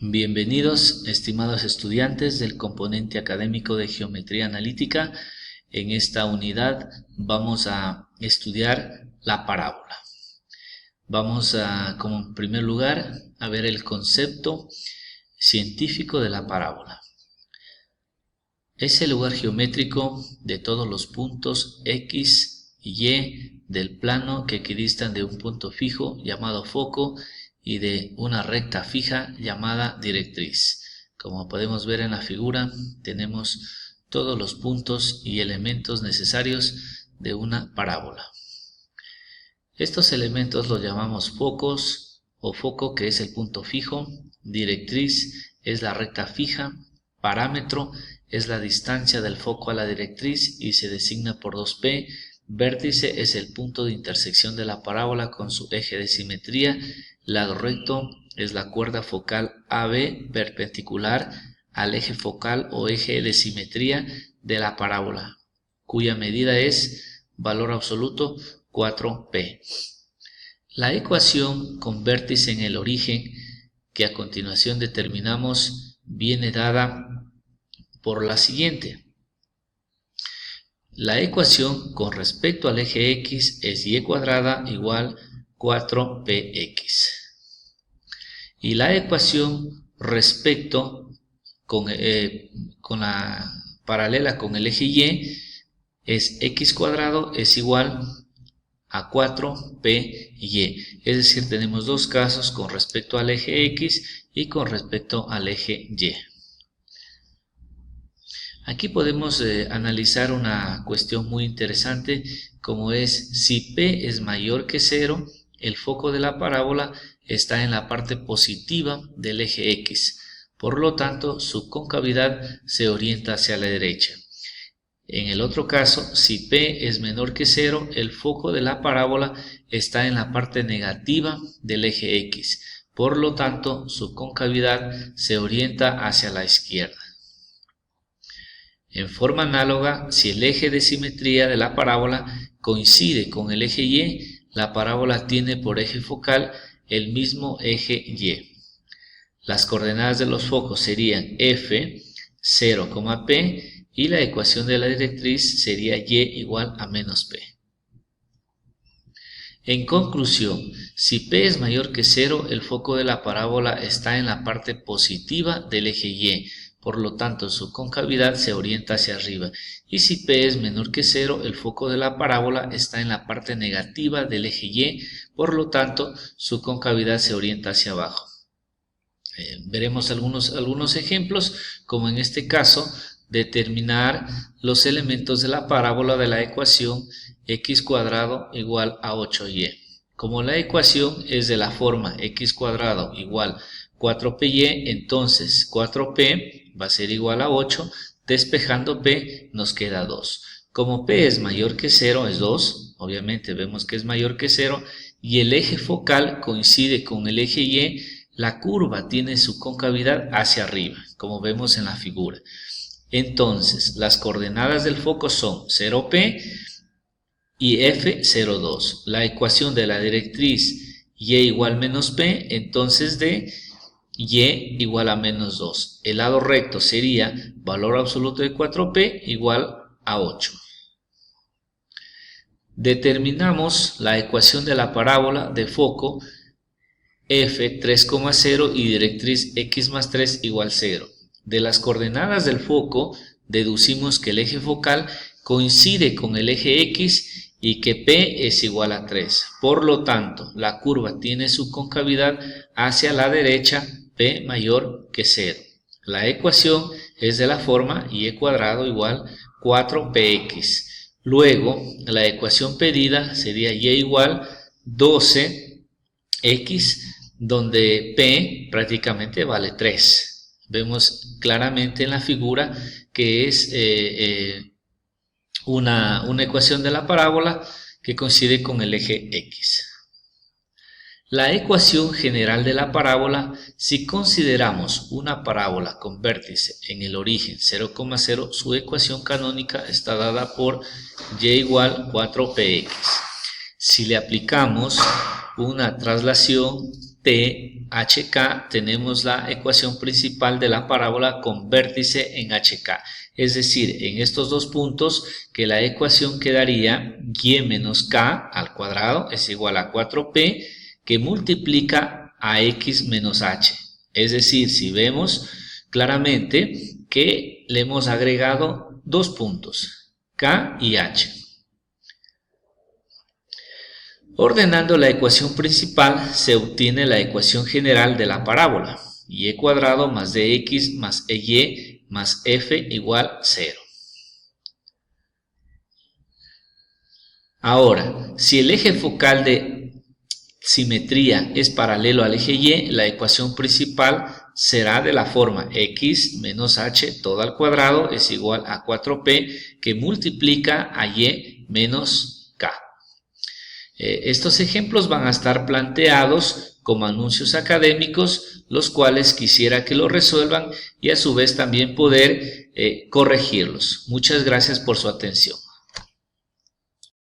Bienvenidos, estimados estudiantes del componente académico de Geometría Analítica. En esta unidad vamos a estudiar la parábola. Vamos como en primer lugar, a ver el concepto científico de la parábola. Es el lugar geométrico de todos los puntos X y Y del plano que equidistan de un punto fijo llamado foco y de una recta fija llamada directriz. Como podemos ver en la figura, tenemos todos los puntos y elementos necesarios de una parábola. Estos elementos los llamamos focos o foco, que es el punto fijo, directriz es la recta fija, parámetro es la distancia del foco a la directriz y se designa por 2P, vértice es el punto de intersección de la parábola con su eje de simetría, lado recto es la cuerda focal AB perpendicular al eje focal o eje de simetría de la parábola, cuya medida es valor absoluto 4P. La ecuación con vértice en el origen, que a continuación determinamos, viene dada por la siguiente. La ecuación con respecto al eje X es y cuadrada igual 4px. Y la ecuación respecto con la paralela con el eje Y es x cuadrado es igual a 4py. Es decir, tenemos dos casos con respecto al eje X y con respecto al eje Y. Aquí podemos analizar una cuestión muy interesante, como es si P es mayor que 0, el foco de la parábola está en la parte positiva del eje X, por lo tanto su concavidad se orienta hacia la derecha. En el otro caso, si P es menor que 0, el foco de la parábola está en la parte negativa del eje X, por lo tanto su concavidad se orienta hacia la izquierda. En forma análoga, si el eje de simetría de la parábola coincide con el eje Y, la parábola tiene por eje focal el mismo eje Y. Las coordenadas de los focos serían F, 0, P y la ecuación de la directriz sería Y igual a menos P. En conclusión, si P es mayor que 0, el foco de la parábola está en la parte positiva del eje Y, por lo tanto su concavidad se orienta hacia arriba, y si P es menor que 0, el foco de la parábola está en la parte negativa del eje Y, por lo tanto su concavidad se orienta hacia abajo. Veremos algunos ejemplos, como en este caso, determinar los elementos de la parábola de la ecuación x cuadrado igual a 8y. Como la ecuación es de la forma x cuadrado igual 4py, entonces 4p va a ser igual a 8, despejando p nos queda 2. Como p es mayor que 0, es 2, obviamente vemos que es mayor que 0, y el eje focal coincide con el eje y, la curva tiene su concavidad hacia arriba, como vemos en la figura. Entonces, las coordenadas del foco son 0p y f 0,2. La ecuación de la directriz y igual menos p, entonces de y igual a menos 2. El lado recto sería valor absoluto de 4p igual a 8. Determinamos la ecuación de la parábola de foco f 3,0 y directriz x más 3 igual 0. De las coordenadas del foco deducimos que el eje focal coincide con el eje x y que p es igual a 3. Por lo tanto, la curva tiene su concavidad hacia la derecha, p mayor que 0. La ecuación es de la forma y cuadrado igual 4px. Luego, la ecuación pedida sería y igual 12x, donde p prácticamente vale 3. Vemos claramente en la figura que es una ecuación de la parábola que coincide con el eje x. La ecuación general de la parábola, si consideramos una parábola con vértice en el origen 0,0, su ecuación canónica está dada por y igual 4px. Si le aplicamos una traslación t en HK tenemos la ecuación principal de la parábola con vértice en HK. Es decir, en estos dos puntos que la ecuación quedaría y menos k al cuadrado es igual a 4p que multiplica a x menos h. Es decir, si vemos claramente que le hemos agregado dos puntos, k y h. Ordenando la ecuación principal se obtiene la ecuación general de la parábola, y cuadrado más dx más ey más f igual 0. Ahora, si el eje focal de simetría es paralelo al eje y, la ecuación principal será de la forma x menos h todo al cuadrado es igual a 4p que multiplica a y menos k. Estos ejemplos van a estar planteados como anuncios académicos, los cuales quisiera que lo resuelvan y a su vez también poder corregirlos. Muchas gracias por su atención.